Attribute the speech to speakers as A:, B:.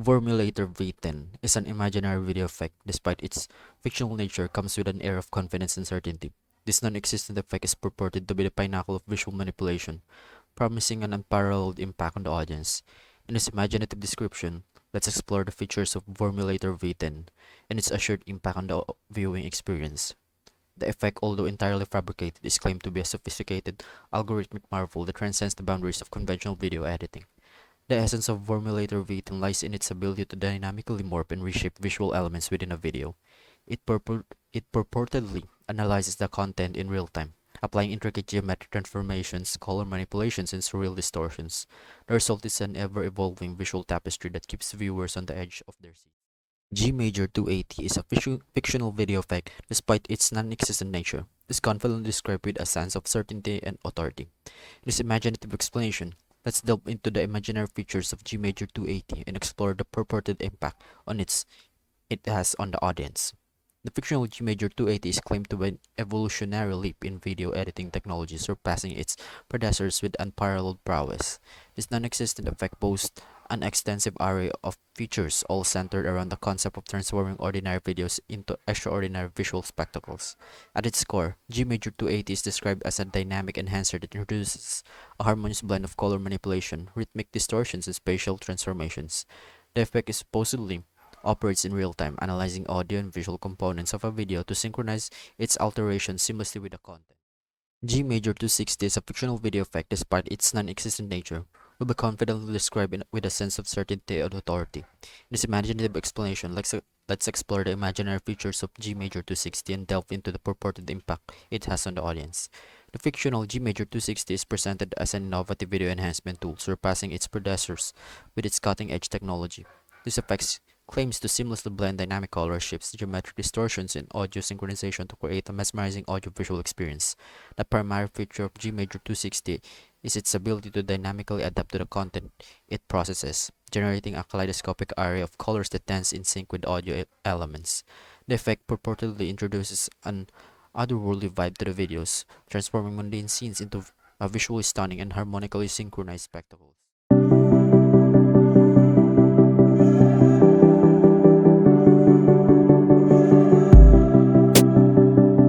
A: Vormulator V10 is an imaginary video effect. Despite its fictional nature, comes with an air of confidence and certainty. This non-existent effect is purported to be the pinnacle of visual manipulation, promising an unparalleled impact on the audience. In its imaginative description, let's explore the features of Vormulator V10 and its assured impact on the viewing experience. The effect, although entirely fabricated, is claimed to be a sophisticated algorithmic marvel that transcends the boundaries of conventional video editing. The essence of Vormulator V10 lies in its ability to dynamically morph and reshape visual elements within a video. It purportedly analyzes the content in real time, applying intricate geometric transformations, color manipulations, and surreal distortions. The result is an ever-evolving visual tapestry that keeps viewers on the edge of their seat. G Major 280 is a fictional video effect despite its non-existent nature. It is confidently described with a sense of certainty and authority. In its imaginative explanation, let's delve into the imaginary features of G Major 280 and explore the purported impact it has on the audience. The fictional G Major 280 is claimed to be an evolutionary leap in video editing technology, surpassing its predecessors with unparalleled prowess. This non-existent effect boasts an extensive array of features, all centered around the concept of transforming ordinary videos into extraordinary visual spectacles. At its core, G Major 280 is described as a dynamic enhancer that introduces a harmonious blend of color manipulation, rhythmic distortions, and spatial transformations. The effect is supposedly operates in real time, analyzing audio and visual components of a video to synchronize its alterations seamlessly with the content. G Major 260 is a fictional video effect despite its non-existent nature, will be confidently described with a sense of certainty and authority. In this imaginative explanation, let's explore the imaginary features of G Major 260 and delve into the purported impact it has on the audience. The fictional G Major 260 is presented as an innovative video enhancement tool, surpassing its predecessors with its cutting-edge technology. This effect claims to seamlessly blend dynamic color shifts, geometric distortions, and audio synchronization to create a mesmerizing audiovisual experience. The primary feature of G Major 260 is its ability to dynamically adapt to the content it processes, generating a kaleidoscopic array of colors that dance in sync with audio elements. The effect purportedly introduces an otherworldly vibe to the videos, transforming mundane scenes into a visually stunning and harmonically synchronized spectacles.